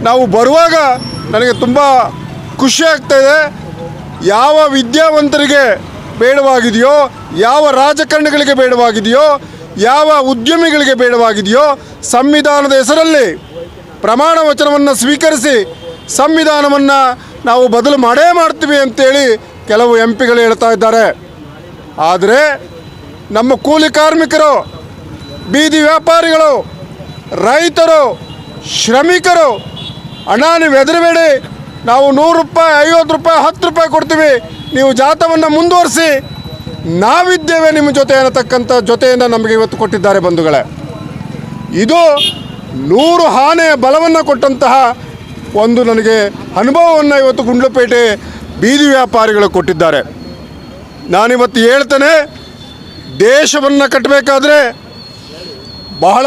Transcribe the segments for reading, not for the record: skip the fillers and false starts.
ನಾವು ಬರುವಾಗ ನನಗೆ ತುಂಬ ಖುಷಿ ಆಗ್ತಾಯಿದೆ. ಯಾವ ವಿದ್ಯಾವಂತರಿಗೆ ಬೇಡವಾಗಿದೆಯೋ, ಯಾವ ರಾಜಕಾರಣಿಗಳಿಗೆ ಬೇಡವಾಗಿದೆಯೋ, ಯಾವ ಉದ್ಯಮಿಗಳಿಗೆ ಬೇಡವಾಗಿದೆಯೋ, ಸಂವಿಧಾನದ ಹೆಸರಲ್ಲಿ ಪ್ರಮಾಣ ವಚನವನ್ನು ಸ್ವೀಕರಿಸಿ ಸಂವಿಧಾನವನ್ನು ನಾವು ಬದಲು ಮಾಡೇ ಮಾಡ್ತೀವಿ ಅಂತೇಳಿ ಕೆಲವು MP ಗಳು ಹೇಳ್ತಾ ಇದ್ದಾರೆ. ಆದರೆ ನಮ್ಮ ಕೂಲಿ ಕಾರ್ಮಿಕರು, ಬೀದಿ ವ್ಯಾಪಾರಿಗಳು, ರೈತರು, ಶ್ರಮಿಕರು, ಅಣ್ಣ ನೀವು ಹೆದರಬೇಡಿ, ನಾವು 100 ರೂಪಾಯಿ, 50 ರೂಪಾಯಿ, 10 ರೂಪಾಯಿ ಕೊಡ್ತೀವಿ, ನೀವು ಜಾಥವನ್ನು ಮುಂದುವರಿಸಿ, ನಾವಿದ್ದೇವೆ ನಿಮ್ಮ ಜೊತೆ ಅನ್ನತಕ್ಕಂಥ ಜೊತೆಯನ್ನು ನಮಗೆ ಇವತ್ತು ಕೊಟ್ಟಿದ್ದಾರೆ ಬಂಧುಗಳೇ. ಇದು 100 ಆನೆಯ ಬಲವನ್ನು ಕೊಟ್ಟಂತಹ ಒಂದು ನನಗೆ ಅನುಭವವನ್ನು ಇವತ್ತು ಗುಂಡ್ಲುಪೇಟೆ ಬೀದಿ ವ್ಯಾಪಾರಿಗಳು ಕೊಟ್ಟಿದ್ದಾರೆ. ನಾನಿವತ್ತು ಹೇಳ್ತೇನೆ, ದೇಶವನ್ನು ಕಟ್ಟಬೇಕಾದ್ರೆ ಬಹಳ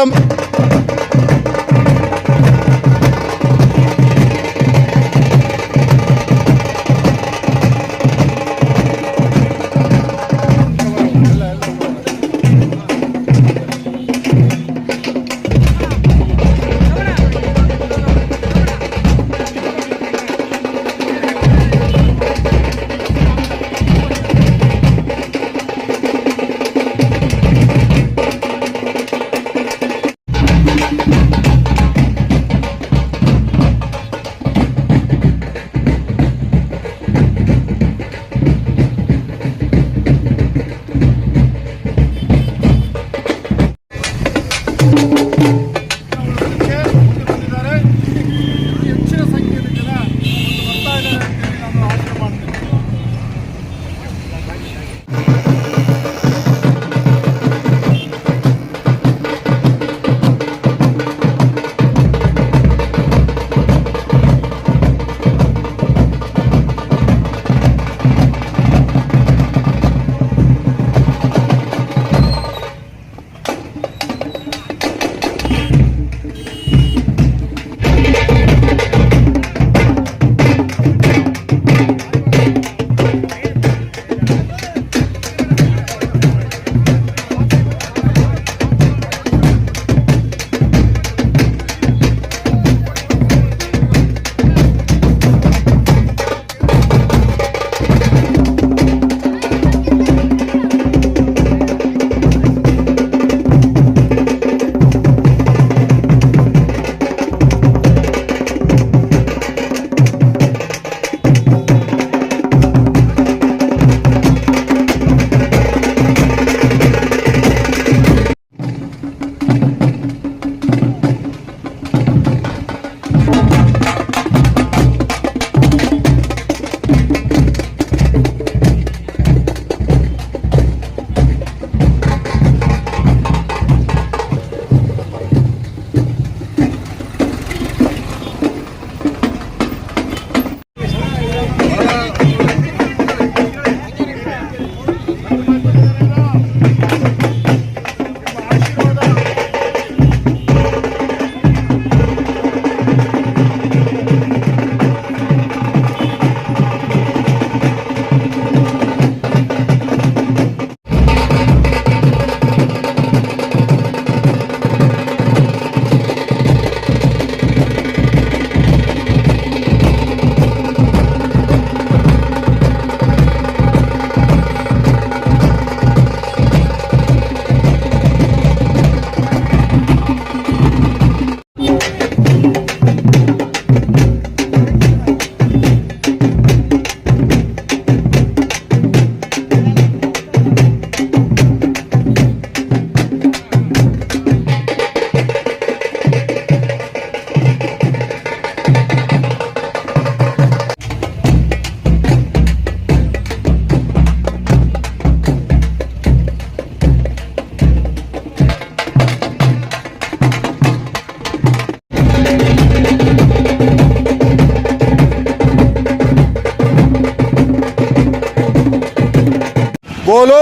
बोलो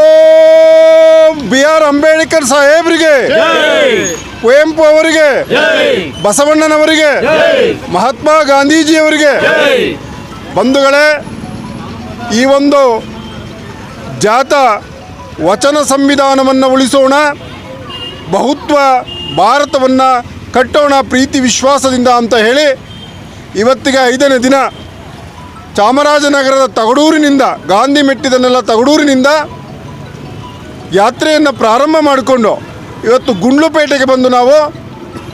B.R. ಅಂಬೇಡ್ಕರ್ ಸಾಹೇಬ್ರಿಗೆ, ಕುವೆಂಪು ಅವರಿಗೆ, ಬಸವಣ್ಣನವರಿಗೆ, ಮಹಾತ್ಮ ಗಾಂಧೀಜಿಯವರಿಗೆ. ಬಂಧುಗಳೇ, ಈ ಒಂದು ಜಾಥಾ ವಚನ ಸಂವಿಧಾನವನ್ನು ಉಳಿಸೋಣ, ಬಹುತ್ವ ಭಾರತವನ್ನು ಕಟ್ಟೋಣ ಪ್ರೀತಿ ವಿಶ್ವಾಸದಿಂದ ಅಂತ ಹೇಳಿ ಇವತ್ತಿಗೆ 5ನೇ ದಿನ ಚಾಮರಾಜನಗರದ ತಗಡೂರಿನಿಂದ ಗಾಂಧಿ ಮೆಟ್ಟಿದನ್ನೆಲ್ಲ ತಗಡೂರಿನಿಂದ ಯಾತ್ರೆಯನ್ನು ಪ್ರಾರಂಭ ಮಾಡಿಕೊಂಡು ಇವತ್ತು ಗುಂಡ್ಲುಪೇಟೆಗೆ ಬಂದು ನಾವು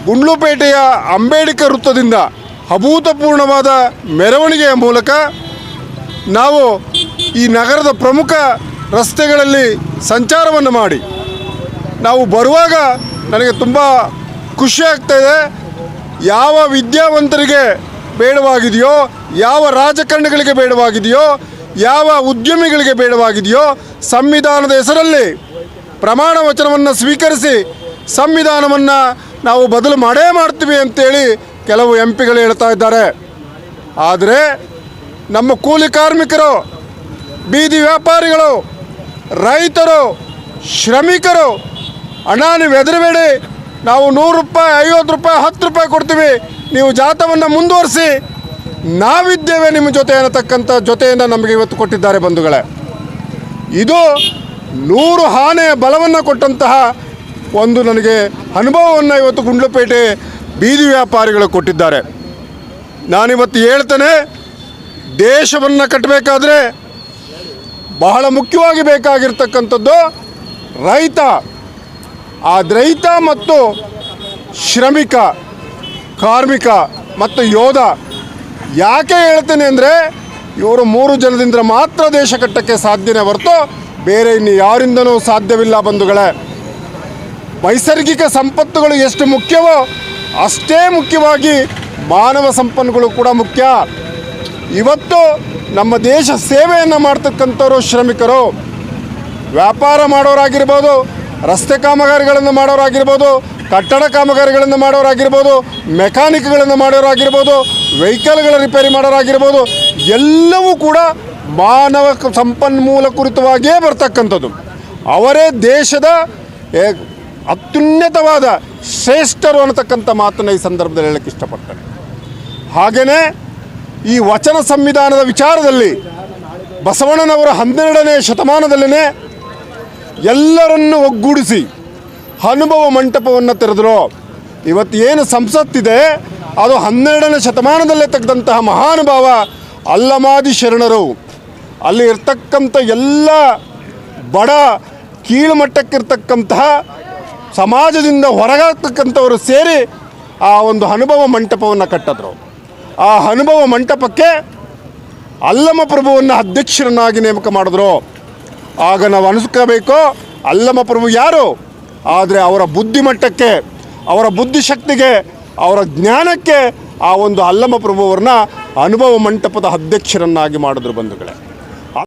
ಗುಂಡ್ಲುಪೇಟೆಯ ಅಂಬೇಡ್ಕರ್ ವೃತ್ತದಿಂದ ಅಭೂತಪೂರ್ಣವಾದ ಮೆರವಣಿಗೆಯ ಮೂಲಕ ನಾವು ಈ ನಗರದ ಪ್ರಮುಖ ರಸ್ತೆಗಳಲ್ಲಿ ಸಂಚಾರವನ್ನು ಮಾಡಿ ನಾವು ಬರುವಾಗ ನನಗೆ ತುಂಬ ಖುಷಿ ಆಗ್ತಾಯಿದೆ. ಯಾವ ವಿದ್ಯಾವಂತರಿಗೆ ಬೇಡವಾಗಿದೆಯೋ, ಯಾವ ರಾಜಕಾರಣಿಗಳಿಗೆ ಬೇಡವಾಗಿದೆಯೋ, ಯಾವ ಉದ್ಯಮಿಗಳಿಗೆ ಬೇಡವಾಗಿದೆಯೋ, ಸಂವಿಧಾನದ ಹೆಸರಲ್ಲಿ ಪ್ರಮಾಣ ವಚನವನ್ನು ಸ್ವೀಕರಿಸಿ ಸಂವಿಧಾನವನ್ನು ನಾವು ಬದಲು ಮಾಡೇ ಮಾಡ್ತೀವಿ ಅಂತೇಳಿ ಕೆಲವು MP ಗಳು ಹೇಳ್ತಾ ಇದ್ದಾರೆ. ಆದರೆ ನಮ್ಮ ಕೂಲಿ ಕಾರ್ಮಿಕರು, ಬೀದಿ ವ್ಯಾಪಾರಿಗಳು, ರೈತರು, ಶ್ರಮಿಕರು, ಅಣ್ಣ ನೀವು ಹೆದರಬೇಡಿ, ನಾವು 100 ರೂಪಾಯಿ, 50 ರೂಪಾಯಿ, 10 ರೂಪಾಯಿ ಕೊಡ್ತೀವಿ, ನೀವು ಜಾಥವನ್ನು ಮುಂದುವರಿಸಿ, ನಾವಿದ್ದೇವೆ ನಿಮ್ಮ ಜೊತೆ ಅನ್ನತಕ್ಕಂಥ ಜೊತೆಯನ್ನು ನಮಗೆ ಇವತ್ತು ಕೊಟ್ಟಿದ್ದಾರೆ ಬಂಧುಗಳೇ. ಇದು 100 ಆನೆಯ ಬಲವನ್ನು ಕೊಟ್ಟಂತಹ ಒಂದು ನನಗೆ ಅನುಭವವನ್ನು ಇವತ್ತು ಗುಂಡ್ಲುಪೇಟೆ ಬೀದಿ ವ್ಯಾಪಾರಿಗಳು ಕೊಟ್ಟಿದ್ದಾರೆ. ನಾನಿವತ್ತು ಹೇಳ್ತೇನೆ, ದೇಶವನ್ನು ಕಟ್ಟಬೇಕಾದ್ರೆ ಬಹಳ ಮುಖ್ಯವಾಗಿ ಬೇಕಾಗಿರ್ತಕ್ಕಂಥದ್ದು ರೈತ. ಆ ರೈತ ಮತ್ತು ಶ್ರಮಿಕ, ಕಾರ್ಮಿಕ ಮತ್ತು ಯೋಧ. ಯಾಕೆ ಹೇಳ್ತೇನೆ ಅಂದರೆ ಇವರು 3 ಜನದಿಂದ ಮಾತ್ರ ದೇಶ ಕಟ್ಟಕ್ಕೆ ಸಾಧ್ಯನೇ ಹೊರತು ಬೇರೆ ಇನ್ನು ಯಾರಿಂದನೂ ಸಾಧ್ಯವಿಲ್ಲ ಬಂಧುಗಳೇ. ನೈಸರ್ಗಿಕ ಸಂಪತ್ತುಗಳು ಎಷ್ಟು ಮುಖ್ಯವೋ ಅಷ್ಟೇ ಮುಖ್ಯವಾಗಿ ಮಾನವ ಸಂಪನ್ಮೂಲಗಳು ಕೂಡ ಮುಖ್ಯ. ಇವತ್ತು ನಮ್ಮ ದೇಶ ಸೇವೆಯನ್ನು ಮಾಡ್ತಕ್ಕಂಥವ್ರು ಶ್ರಮಿಕರು, ವ್ಯಾಪಾರ ಮಾಡೋರಾಗಿರ್ಬೋದು, ರಸ್ತೆ ಕಾಮಗಾರಿಗಳನ್ನು ಮಾಡೋರಾಗಿರ್ಬೋದು, ಕಟ್ಟಡ ಕಾಮಗಾರಿಗಳನ್ನು ಮಾಡೋರಾಗಿರ್ಬೋದು, ಮೆಕ್ಯಾನಿಕ್ಗಳನ್ನು ಮಾಡೋರಾಗಿರ್ಬೋದು, ವೆಹಿಕಲ್ಗಳ ರಿಪೇರಿ ಮಾಡೋರಾಗಿರ್ಬೋದು, ಎಲ್ಲವೂ ಕೂಡ ಮಾನವ ಸಂಪನ್ಮೂಲ ಕುರಿತವಾಗಿಯೇ ಬರ್ತಕ್ಕಂಥದ್ದು. ಅವರೇ ದೇಶದ ಅತ್ಯುನ್ನತವಾದ ಶ್ರೇಷ್ಠರು ಅನ್ನತಕ್ಕಂಥ ಮಾತನ್ನು ಈ ಸಂದರ್ಭದಲ್ಲಿ ಹೇಳಕ್ಕೆ ಇಷ್ಟಪಡ್ತಾರೆ. ಹಾಗೆಯೇ ಈ ವಚನ ಸಂವಿಧಾನದ ವಿಚಾರದಲ್ಲಿ ಬಸವಣ್ಣನವರ 12ನೇ ಶತಮಾನದಲ್ಲೇ ಎಲ್ಲರನ್ನು ಒಗ್ಗೂಡಿಸಿ ಅನುಭವ ಮಂಟಪವನ್ನು ತೆರೆದರು. ಇವತ್ತು ಏನು ಸಂಸತ್ತಿದೆ ಅದು 12ನೇ ಶತಮಾನದಲ್ಲೇ ತೆಗೆದಂತಹ ಮಹಾನುಭಾವ ಅಲ್ಲಮಾದಿ ಶರಣರು. ಅಲ್ಲಿ ಇರ್ತಕ್ಕಂಥ ಎಲ್ಲ ಬಡ ಕೀಳುಮಟ್ಟಕ್ಕಿರ್ತಕ್ಕಂತಹ ಸಮಾಜದಿಂದ ಹೊರಗಾಗ್ತಕ್ಕಂಥವರು ಸೇರಿ ಆ ಒಂದು ಅನುಭವ ಮಂಟಪವನ್ನು ಕಟ್ಟಿದ್ರು. ಆ ಅನುಭವ ಮಂಟಪಕ್ಕೆ ಅಲ್ಲಮ ಪ್ರಭುವನ್ನು ಅಧ್ಯಕ್ಷರನ್ನಾಗಿ ನೇಮಕ ಮಾಡಿದ್ರು. ಆಗ ನಾವು ಅನಿಸ್ಕೋಬೇಕು, ಅಲ್ಲಮ ಪ್ರಭು ಯಾರು? ಆದರೆ ಅವರ ಬುದ್ಧಿಮಟ್ಟಕ್ಕೆ, ಅವರ ಬುದ್ಧಿಶಕ್ತಿಗೆ, ಅವರ ಜ್ಞಾನಕ್ಕೆ ಆ ಒಂದು ಅಲ್ಲಮ ಪ್ರಭುವರನ್ನ ಅನುಭವ ಮಂಟಪದ ಅಧ್ಯಕ್ಷರನ್ನಾಗಿ ಮಾಡಿದ್ರು ಬಂಧುಗಳೇ.